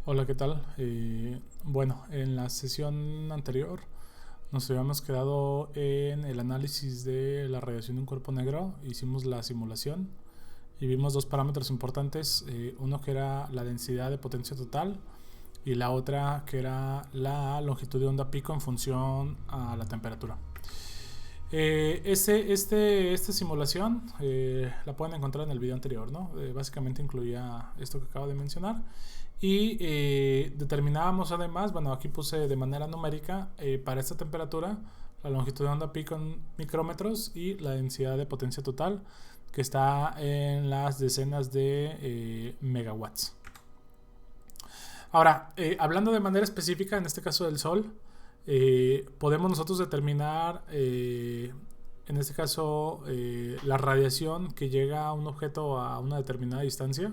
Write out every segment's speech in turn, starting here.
Hola, ¿qué tal? Bueno, en la sesión anterior nos habíamos quedado en el análisis de la radiación de un cuerpo negro. Hicimos la simulación y vimos dos parámetros importantes, uno que era la densidad de potencia total y la otra que era la longitud de onda pico en función a la temperatura. Esta simulación la pueden encontrar en el video anterior, ¿no? Básicamente incluía esto que acabo de mencionar. Y determinábamos además, bueno, aquí puse de manera numérica para esta temperatura la longitud de onda pico en micrómetros y la densidad de potencia total, que está en las decenas de megawatts. Ahora, hablando de manera específica, en este caso del Sol, podemos nosotros determinar, en este caso, la radiación que llega a un objeto a una determinada distancia.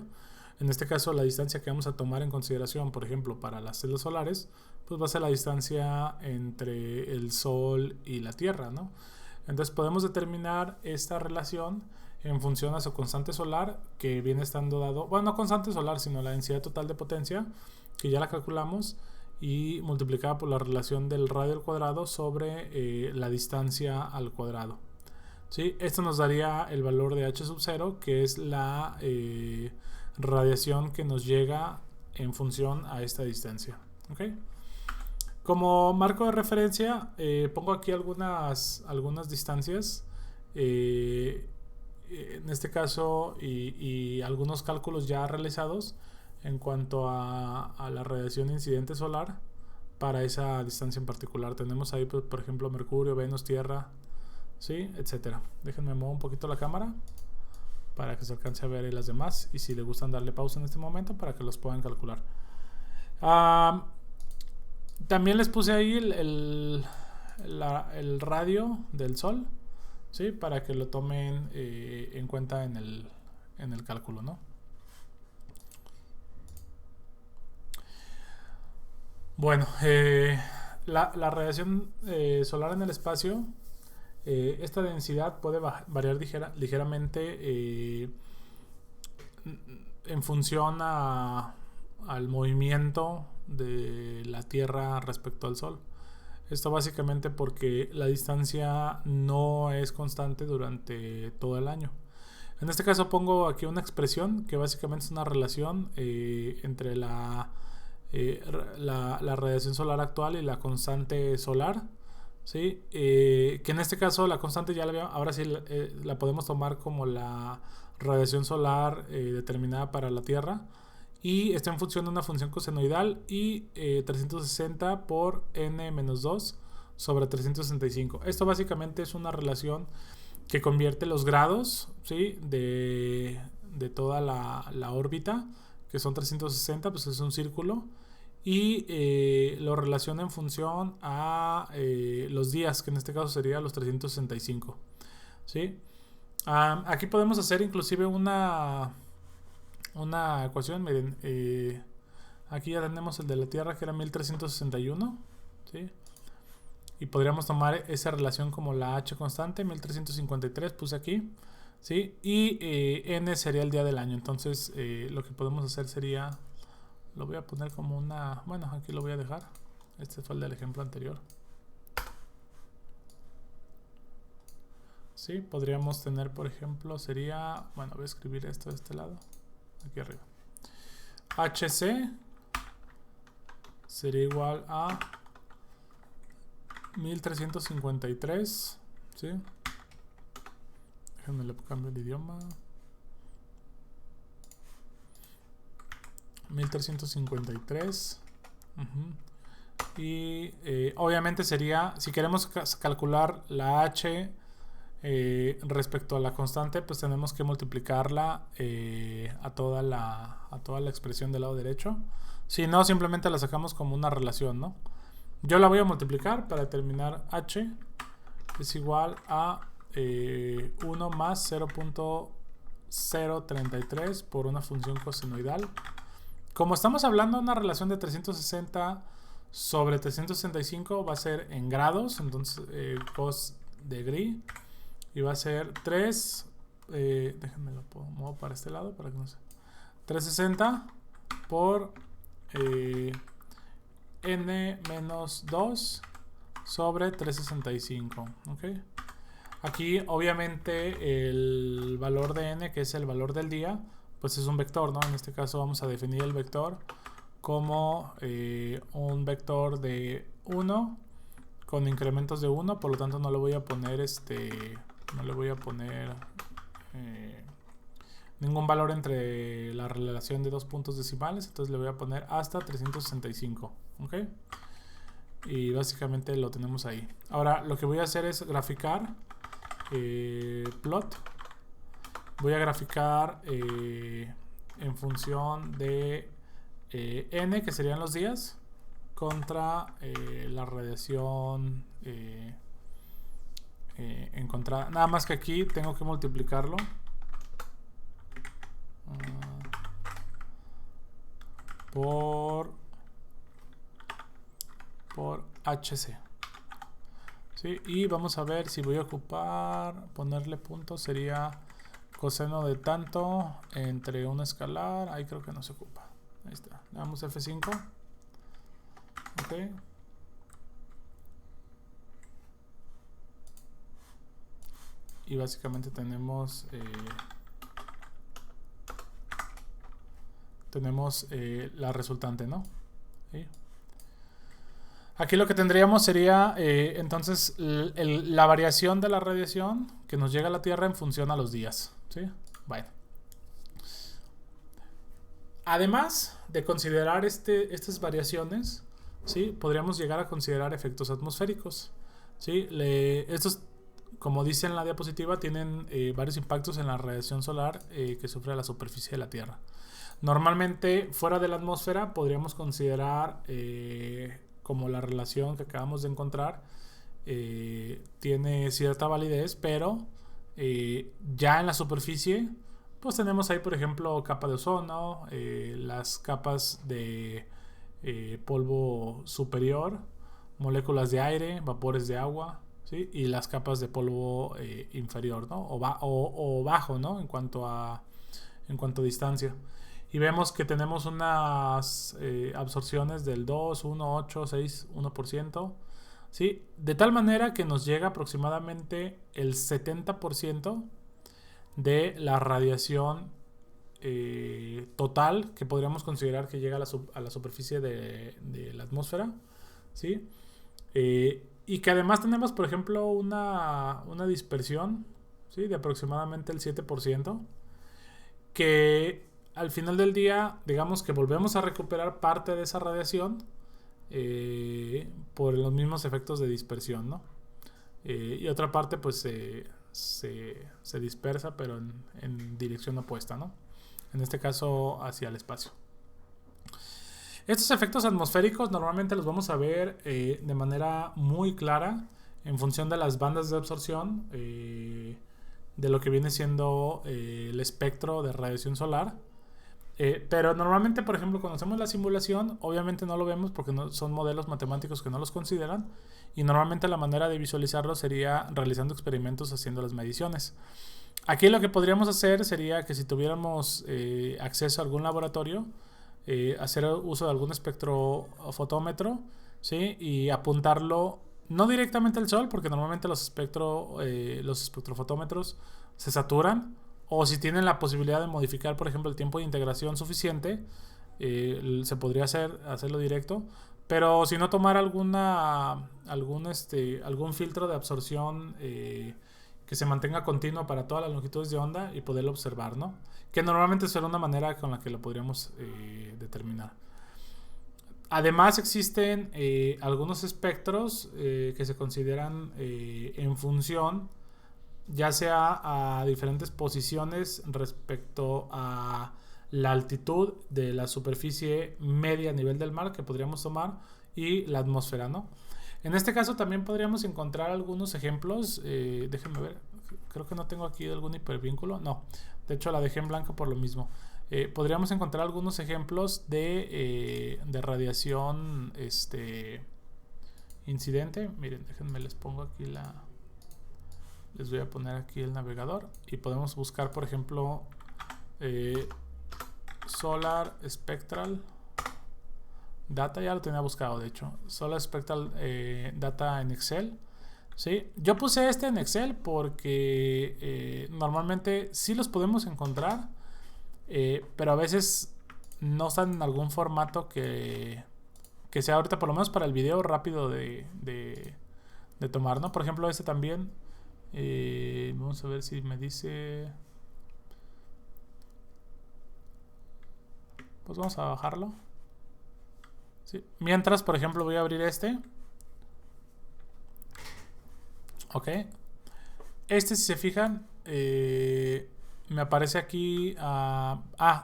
En este caso, la distancia que vamos a tomar en consideración, por ejemplo, para las celdas solares, pues va a ser la distancia entre el Sol y la Tierra, ¿no? Entonces podemos determinar esta relación en función a su constante solar, que viene estando dado, bueno, no constante solar, sino la densidad total de potencia, que ya la calculamos, y multiplicada por la relación del radio al cuadrado sobre la distancia al cuadrado. ¿Sí? Esto nos daría el valor de H sub 0, que es la radiación que nos llega en función a esta distancia. ¿Okay? Como marco de referencia, pongo aquí algunas distancias. En este caso, y algunos cálculos ya realizados en cuanto a la radiación incidente solar para esa distancia en particular. Tenemos ahí, por ejemplo, Mercurio, Venus, Tierra, ¿sí? Etcétera. Déjenme mover un poquito la cámara para que se alcance a ver las demás, y si les gustan darle pausa en este momento para que los puedan calcular. También les puse ahí el radio del Sol, ¿sí? Para que lo tomen en cuenta en el cálculo, ¿no? Bueno, la radiación solar en el espacio, esta densidad puede variar ligeramente en función al movimiento de la Tierra respecto al Sol. Esto básicamente porque la distancia no es constante durante todo el año. En este caso pongo aquí una expresión que básicamente es una relación entre la radiación solar actual y la constante solar, ¿sí? Que en este caso la constante ya ahora sí la podemos tomar como la radiación solar determinada para la Tierra, y está en función de una función cosenoidal y 360 por n-2 sobre 365. Esto básicamente es una relación que convierte los grados, ¿sí? de toda la órbita, que son 360, pues es un círculo, y lo relaciona en función a los días, que en este caso sería los 365, ¿sí? Aquí podemos hacer inclusive una ecuación. Miren, aquí ya tenemos el de la Tierra, que era 1361, ¿sí? Y podríamos tomar esa relación como la H constante, 1353 puse aquí, ¿sí? Y N sería el día del año. Entonces lo que podemos hacer sería, lo voy a poner como una, bueno, aquí lo voy a dejar. Este fue el del ejemplo anterior. Sí, podríamos tener, por ejemplo, sería, bueno, voy a escribir esto de este lado, aquí arriba. HC sería igual a 1353, ¿sí? Déjenme le cambio el idioma. 1353. Y obviamente sería, si queremos calcular la H respecto a la constante, pues tenemos que multiplicarla a toda la expresión del lado derecho. Si no, simplemente la sacamos como una relación, ¿no? Yo la voy a multiplicar para determinar H es igual a 1 más 0.033 por una función cosenoidal. Como estamos hablando de una relación de 360 sobre 365, va a ser en grados, entonces cos degree, y va a ser 3, déjenme lo muevo para este lado para que no se, 360 por n menos 2 sobre 365. ¿Ok? Aquí obviamente el valor de n, que es el valor del día, pues es un vector, ¿no? En este caso vamos a definir el vector como un vector de 1 con incrementos de 1, por lo tanto no le voy a poner ningún valor entre la relación de dos puntos decimales, entonces le voy a poner hasta 365. ¿Ok? Y básicamente lo tenemos ahí. Ahora lo que voy a hacer es graficar plot. Voy a graficar en función de n, que serían los días, contra la radiación encontrada. Nada más que aquí tengo que multiplicarlo por HC. ¿Sí? Y vamos a ver si voy a ponerle puntos, sería coseno de tanto entre un escalar. Ahí creo que no se ocupa. Ahí está. Le damos F5. Ok. Y básicamente tenemos la resultante, ¿no? ¿Sí? Aquí lo que tendríamos sería entonces la variación de la radiación que nos llega a la Tierra en función a los días. ¿Sí? Bueno. Además de considerar estas variaciones, ¿sí? Podríamos llegar a considerar efectos atmosféricos. ¿Sí? Estos, como dice en la diapositiva, tienen varios impactos en la radiación solar que sufre la superficie de la Tierra. Normalmente, fuera de la atmósfera, podríamos considerar como la relación que acabamos de encontrar tiene cierta validez, pero ya en la superficie pues tenemos ahí, por ejemplo, capa de ozono, las capas de polvo superior, moléculas de aire, vapores de agua, ¿sí? Y las capas de polvo inferior, ¿no? O bajo, ¿no? En cuanto a distancia. Y vemos que tenemos unas absorciones del 2, 1, 8, 6, 1%. ¿Sí? De tal manera que nos llega aproximadamente el 70% de la radiación total que podríamos considerar que llega a la superficie de la atmósfera. ¿Sí? Y que además tenemos, por ejemplo, una dispersión, ¿sí? De aproximadamente el 7%, que al final del día, digamos que volvemos a recuperar parte de esa radiación por los mismos efectos de dispersión, ¿no? Y otra parte pues se dispersa, pero en dirección opuesta, ¿no? En este caso hacia el espacio. Estos efectos atmosféricos normalmente los vamos a ver de manera muy clara en función de las bandas de absorción de lo que viene siendo el espectro de radiación solar. Pero normalmente, por ejemplo, cuando hacemos la simulación, obviamente no lo vemos porque son modelos matemáticos que no los consideran, y normalmente la manera de visualizarlo sería realizando experimentos, haciendo las mediciones. Aquí lo que podríamos hacer sería que si tuviéramos acceso a algún laboratorio, hacer uso de algún espectrofotómetro, ¿sí? Y apuntarlo no directamente al sol, porque normalmente los espectrofotómetros se saturan, o si tienen la posibilidad de modificar, por ejemplo, el tiempo de integración suficiente, se podría hacerlo directo. Pero si no, tomar algún filtro de absorción que se mantenga continuo para todas las longitudes de onda y poderlo observar, ¿no? Que normalmente será una manera con la que lo podríamos determinar. Además existen algunos espectros que se consideran en función ya sea a diferentes posiciones respecto a la altitud de la superficie media a nivel del mar que podríamos tomar y la atmósfera, ¿no? En este caso también podríamos encontrar algunos ejemplos. Déjenme ver, creo que no tengo aquí algún hipervínculo. No, de hecho la dejé en blanco por lo mismo. Podríamos encontrar algunos ejemplos de radiación incidente. Miren, déjenme, les pongo aquí les voy a poner aquí el navegador y podemos buscar, por ejemplo, Solar Spectral Data ya lo tenía buscado, de hecho. Solo Spectral Data en Excel. ¿Sí? Yo puse este en Excel porque normalmente sí los podemos encontrar, pero a veces no están en algún formato que sea ahorita, por lo menos para el video, rápido de tomar, ¿no? Por ejemplo, este también. Vamos a ver si me dice... Pues vamos a bajarlo. ¿Sí? Mientras, por ejemplo, voy a abrir este. Ok. Este, si se fijan, me aparece aquí...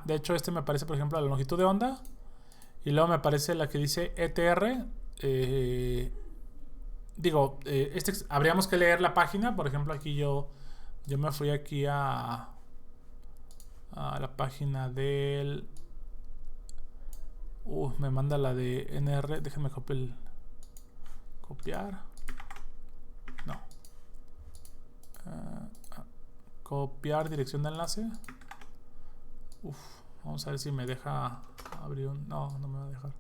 de hecho, este me aparece, por ejemplo, la longitud de onda. Y luego me aparece la que dice ETR. Habríamos que leer la página. Por ejemplo, aquí yo me fui aquí a la página del... me manda la de NR. Déjenme copiar. No. Copiar dirección de enlace. Vamos a ver si me deja abrir un... No, no me va a dejar.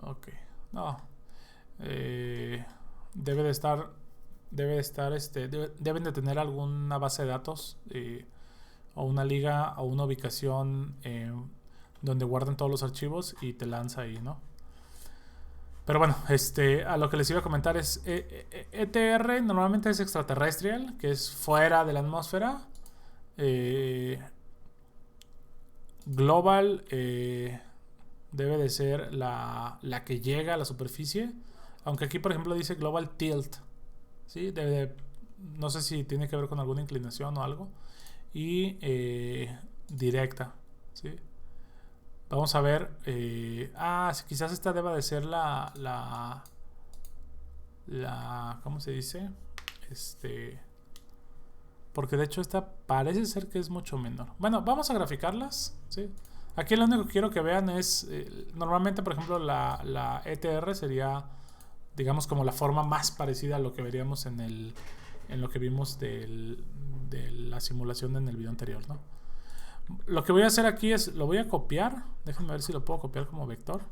Ok. No. Deben de tener alguna base de datos o una liga o una ubicación donde guardan todos los archivos y te lanza ahí, ¿no? Pero bueno, a lo que les iba a comentar es ETR normalmente es extraterrestrial, que es fuera de la atmósfera. Global debe de ser la que llega a la superficie, aunque aquí por ejemplo dice Global Tilt, ¿sí? No sé si tiene que ver con alguna inclinación o algo. Y directa, ¿sí? Vamos a ver. Quizás esta deba de ser la ¿cómo se dice? Porque de hecho esta parece ser que es mucho menor. Bueno, vamos a graficarlas, ¿sí? Aquí lo único que quiero que vean es... normalmente, por ejemplo, la ETR sería, digamos, como la forma más parecida a lo que veríamos en lo que vimos de la simulación en el video anterior, ¿no? Lo que voy a hacer aquí es, lo voy a copiar. Déjenme ver si lo puedo copiar como vector.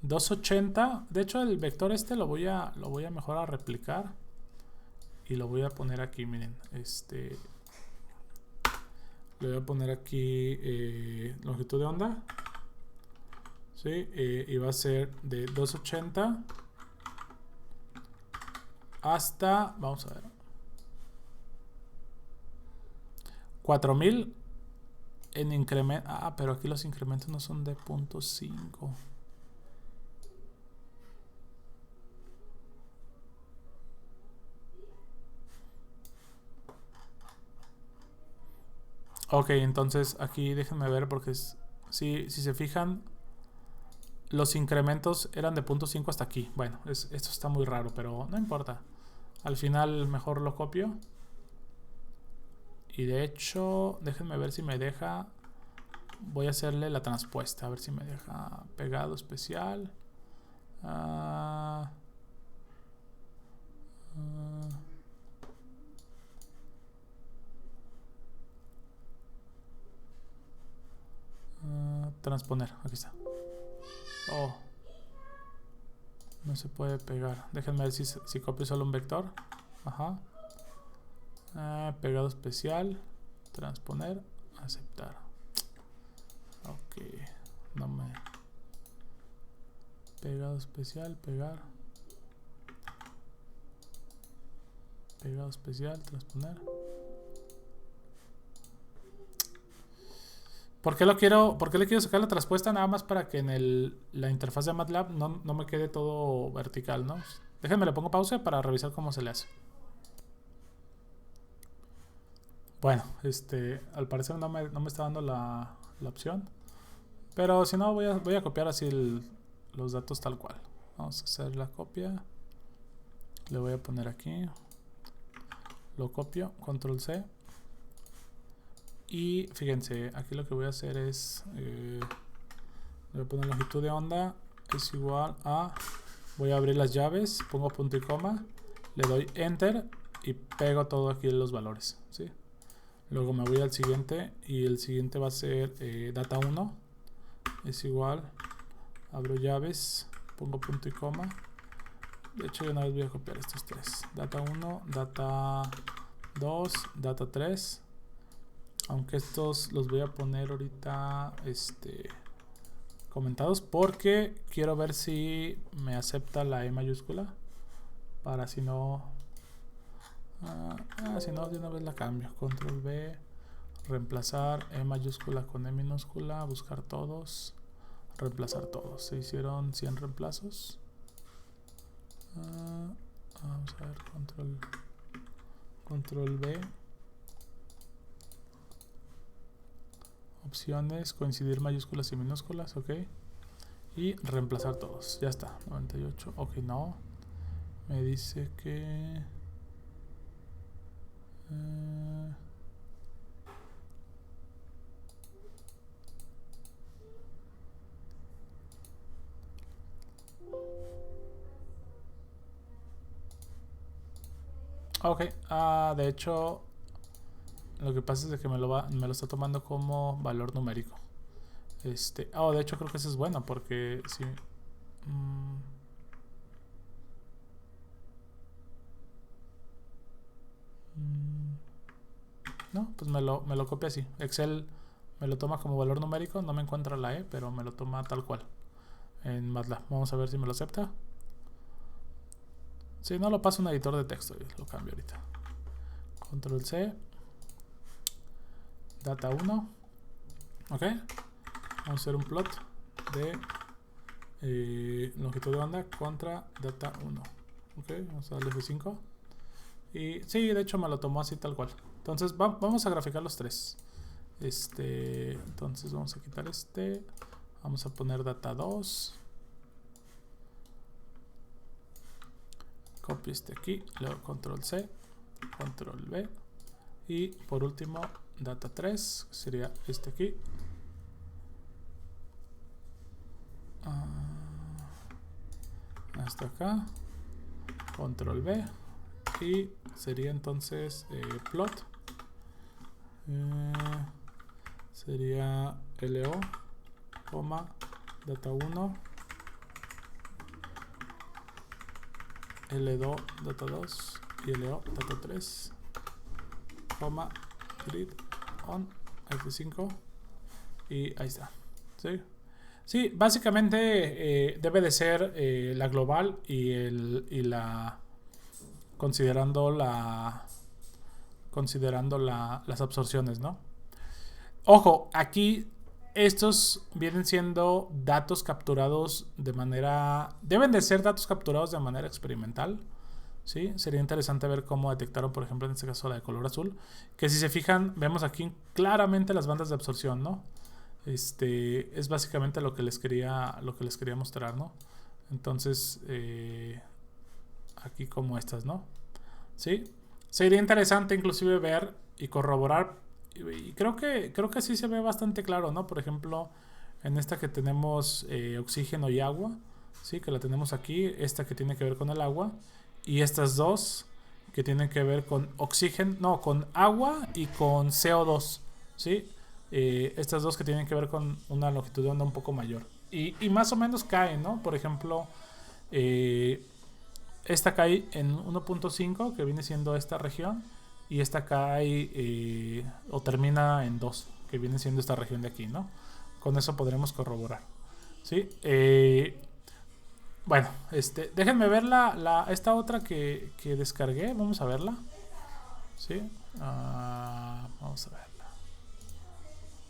280. De hecho, el vector lo voy a mejor a replicar. Y lo voy a poner aquí, miren. Le voy a poner aquí longitud de onda. ¿Sí? Y va a ser de 280 hasta, vamos a ver, 4000 en incremento. Pero aquí los incrementos no son de 0.5. Ok, entonces aquí déjenme ver porque si se fijan, los incrementos eran de 0.5 hasta aquí. Bueno, esto está muy raro, pero no importa. Al final mejor lo copio. Y de hecho, déjenme ver si me deja. Voy a hacerle la transpuesta, a ver si me deja pegado especial. Transponer, aquí está. No se puede pegar. Déjenme ver si copio solo un vector. Ajá. Pegado especial. Transponer. Aceptar. Ok. No me... Pegado especial. Pegar. Pegado especial. Transponer. ¿Por qué le quiero sacar la transpuesta? Nada más para que en la interfaz de MATLAB no me quede todo vertical, ¿no? Déjenme, le pongo pausa para revisar cómo se le hace. Bueno, al parecer no me está dando la opción. Pero si no, voy a copiar así los datos tal cual. Vamos a hacer la copia. Le voy a poner aquí. Lo copio, control C. Y fíjense, aquí lo que voy a hacer es... le voy a poner longitud de onda. Es igual a... Voy a abrir las llaves, pongo punto y coma. Le doy Enter. y pego todo aquí en los valores, ¿sí? Luego me voy al siguiente y el siguiente va a ser data 1 es igual, abro llaves, pongo punto y coma. De hecho, yo una vez voy a copiar estos tres: data 1, data 2, data 3. Aunque estos los voy a poner ahorita comentados, porque quiero ver si me acepta la E mayúscula, para si no si no de una vez la cambio. Control V, reemplazar E mayúscula con E minúscula, buscar todos, reemplazar todos. Se hicieron 100 reemplazos. Vamos a ver, control V, opciones, coincidir mayúsculas y minúsculas, ok, y reemplazar todos. Ya está, 98. Ok, no, me dice que ok, de hecho lo que pasa es que me lo está tomando como valor numérico. De hecho creo que eso es bueno, porque si no, pues me lo copia así. Excel me lo toma como valor numérico, no me encuentra la E, pero me lo toma tal cual en MATLAB. Vamos a ver si me lo acepta. Si no, lo paso a un editor de texto y lo cambio ahorita. Control C, data 1, ok. Vamos a hacer un plot de longitud de onda contra data 1, ok. Vamos a darle F5 y sí, de hecho me lo tomó así tal cual. Entonces vamos a graficar los tres. Entonces vamos a quitar vamos a poner data 2, copio aquí, luego control C, control V, y por último data 3, que sería aquí. Hasta acá, control V, y sería entonces plot, sería LO, data 1, L2, data 2 y LO, data 3, grid on, F5, y ahí está, ¿sí? Sí, básicamente debe de ser la global y la considerando las absorciones, ¿no? Ojo, aquí estos vienen siendo datos capturados de manera... Deben de ser datos capturados de manera experimental, ¿sí? Sería interesante ver cómo detectaron, por ejemplo, en este caso la de color azul, que si se fijan, vemos aquí claramente las bandas de absorción, ¿no? Es básicamente lo que les quería mostrar, ¿no? Entonces, aquí como estas, ¿no? ¿Sí? Sería interesante inclusive ver y corroborar, y creo que sí se ve bastante claro, ¿no? Por ejemplo, en esta que tenemos oxígeno y agua, ¿sí? Que la tenemos aquí, esta que tiene que ver con el agua, y estas dos que tienen que ver con oxígeno, no, con agua y con CO2, ¿sí? Estas dos que tienen que ver con una longitud de onda un poco mayor. Y más o menos caen, ¿no? Por ejemplo, esta cae en 1.5, que viene siendo esta región, y esta cae o termina en 2, que viene siendo esta región de aquí, ¿no? Con eso podremos corroborar, ¿sí? Bueno, déjenme ver esta otra que descargué. Vamos a verla, ¿sí? Vamos a verla.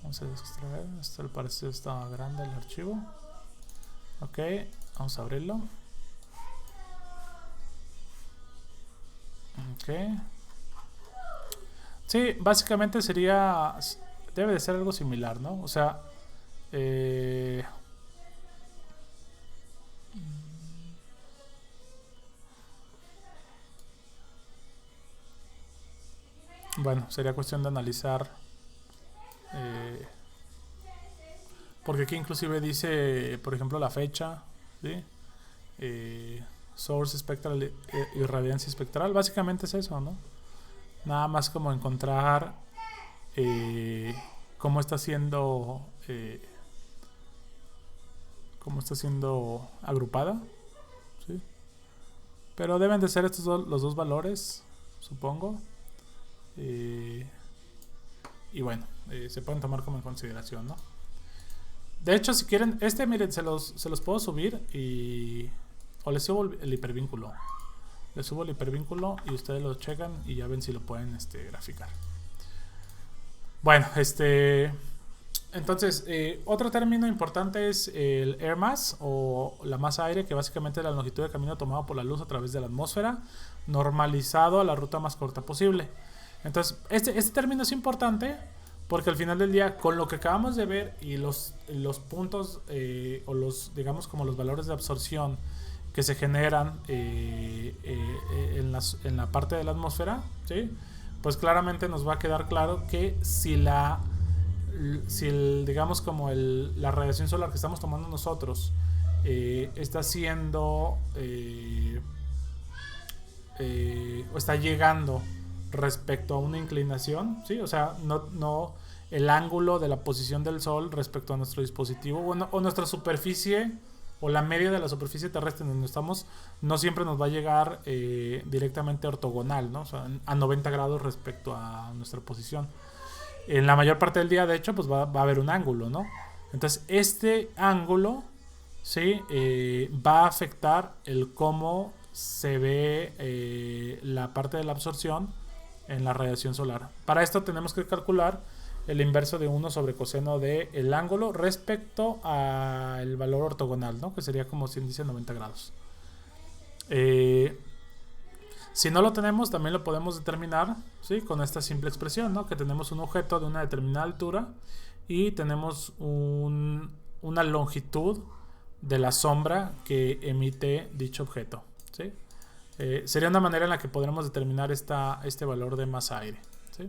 Vamos a extraer. Esto al parecer está grande el archivo. Ok, vamos a abrirlo. Ok. Sí, básicamente debe de ser algo similar, ¿no? O sea, bueno, sería cuestión de analizar, porque aquí inclusive dice, por ejemplo, la fecha, ¿sí? source spectral, irradiancia espectral. Básicamente es eso, ¿no? Nada más como encontrar cómo está siendo agrupada, ¿sí? Pero deben de ser estos los dos valores, supongo. Y bueno, se pueden tomar como en consideración, ¿no? De hecho, si quieren, miren, se los puedo subir o les subo el hipervínculo. Les subo el hipervínculo y ustedes lo checan y ya ven si lo pueden graficar. Bueno, entonces, otro término importante es el air mass o la masa aire, que básicamente es la longitud de camino tomado por la luz a través de la atmósfera, normalizado a la ruta más corta posible. Entonces, este término es importante porque al final del día, con lo que acabamos de ver y los puntos o digamos como los valores de absorción que se generan en la parte de la atmósfera, ¿sí? Pues claramente nos va a quedar claro que si digamos como la radiación solar que estamos tomando nosotros está siendo o está llegando respecto a una inclinación, ¿sí? O sea, no el ángulo de la posición del Sol respecto a nuestro dispositivo o nuestra superficie o la media de la superficie terrestre en donde estamos no siempre nos va a llegar directamente ortogonal, ¿no? O sea, a 90 grados respecto a nuestra posición. En la mayor parte del día, de hecho, pues va a haber un ángulo, ¿no? Entonces, este ángulo, ¿sí? Va a afectar el cómo se ve la parte de la absorción en la radiación solar. Para esto tenemos que calcular el inverso de 1 sobre coseno del ángulo respecto al valor ortogonal, ¿no? Que sería como si dice 90 grados. Si no lo tenemos, también lo podemos determinar, ¿sí? Con esta simple expresión, ¿no? Que tenemos un objeto de una determinada altura y tenemos una longitud de la sombra que emite dicho objeto, ¿sí? Sería una manera en la que podremos determinar este valor de masa aire, ¿sí?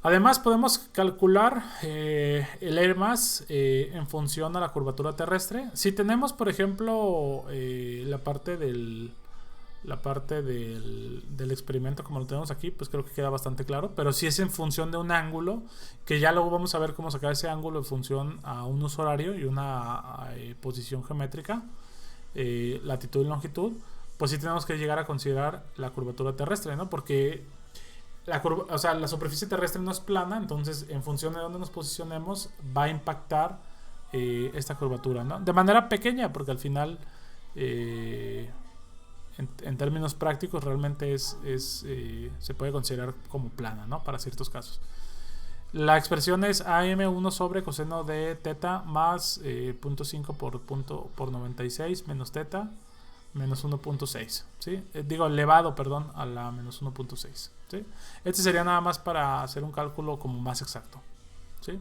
Además podemos calcular el air mass en función a la curvatura terrestre. Si tenemos, por ejemplo, la parte del experimento como lo tenemos aquí, pues creo que queda bastante claro. Pero si es en función de un ángulo, que ya luego vamos a ver cómo sacar ese ángulo en función a un uso horario y una posición geométrica, latitud y longitud, pues sí tenemos que llegar a considerar la curvatura terrestre, ¿no? Porque la superficie terrestre no es plana, entonces en función de dónde nos posicionemos va a impactar esta curvatura, ¿no? De manera pequeña, porque al final en términos prácticos realmente se puede considerar como plana, ¿no? Para ciertos casos. La expresión es AM1 sobre coseno de teta más 0.5 por 96 menos teta menos 1.6, ¿sí? Elevado, perdón, a la menos 1.6, ¿sí? Este sería nada más para hacer un cálculo como más exacto, ¿sí?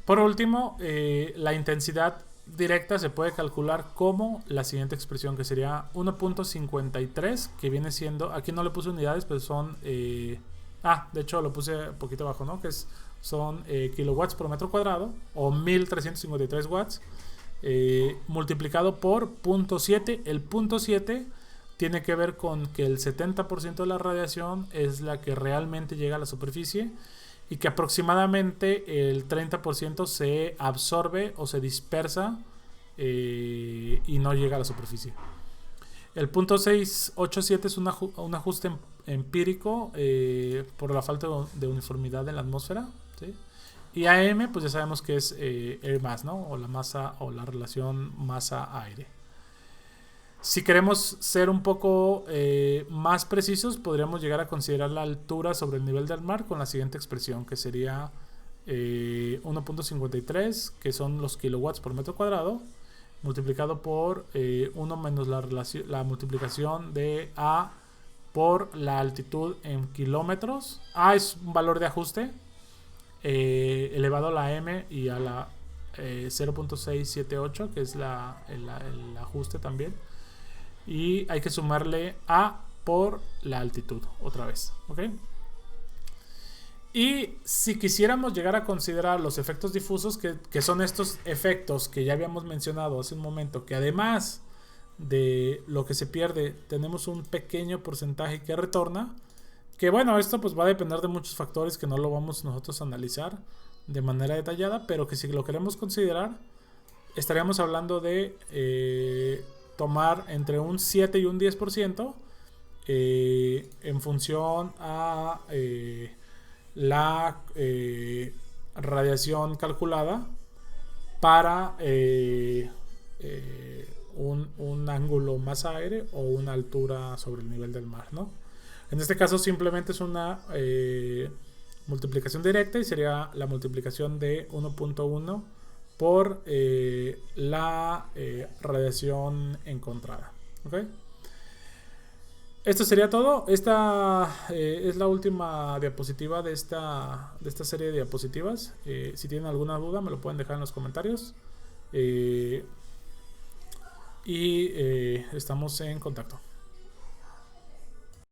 Por último, la intensidad directa se puede calcular como la siguiente expresión, que sería 1.53, que viene siendo, aquí no le puse unidades, pero son de hecho lo puse un poquito abajo, ¿no? Son kilowatts por metro cuadrado o 1353 watts multiplicado por 0.7. El 0.7 tiene que ver con que el 70% de la radiación es la que realmente llega a la superficie y que aproximadamente el 30% se absorbe o se dispersa y no llega a la superficie. El 0.687 es un ajuste empírico por la falta de uniformidad en la atmósfera, ¿sí? Y AM, pues ya sabemos que es air mass, ¿no? O la masa o la relación masa-aire. Si queremos ser un poco más precisos, podríamos llegar a considerar la altura sobre el nivel del mar con la siguiente expresión, que sería 1.53, que son los kilowatts por metro cuadrado, multiplicado por 1 menos la multiplicación de A por la altitud en kilómetros. A es un valor de ajuste elevado a la M y a la 0.678, que es el ajuste también. Y hay que sumarle A por la altitud otra vez, ¿ok? Y si quisiéramos llegar a considerar los efectos difusos, que son estos efectos que ya habíamos mencionado hace un momento, que además de lo que se pierde, tenemos un pequeño porcentaje que retorna, que bueno, esto pues va a depender de muchos factores que no lo vamos nosotros a analizar de manera detallada, pero que si lo queremos considerar, estaríamos hablando de tomar entre un 7 y un 10% en función a la radiación calculada para un ángulo masa aire o una altura sobre el nivel del mar, ¿no? En este caso simplemente es una multiplicación directa y sería la multiplicación de 1.1 por la radiación encontrada. ¿Okay? Esto sería todo. Esta es la última diapositiva de esta serie de diapositivas. Si tienen alguna duda me lo pueden dejar en los comentarios. Y estamos en contacto.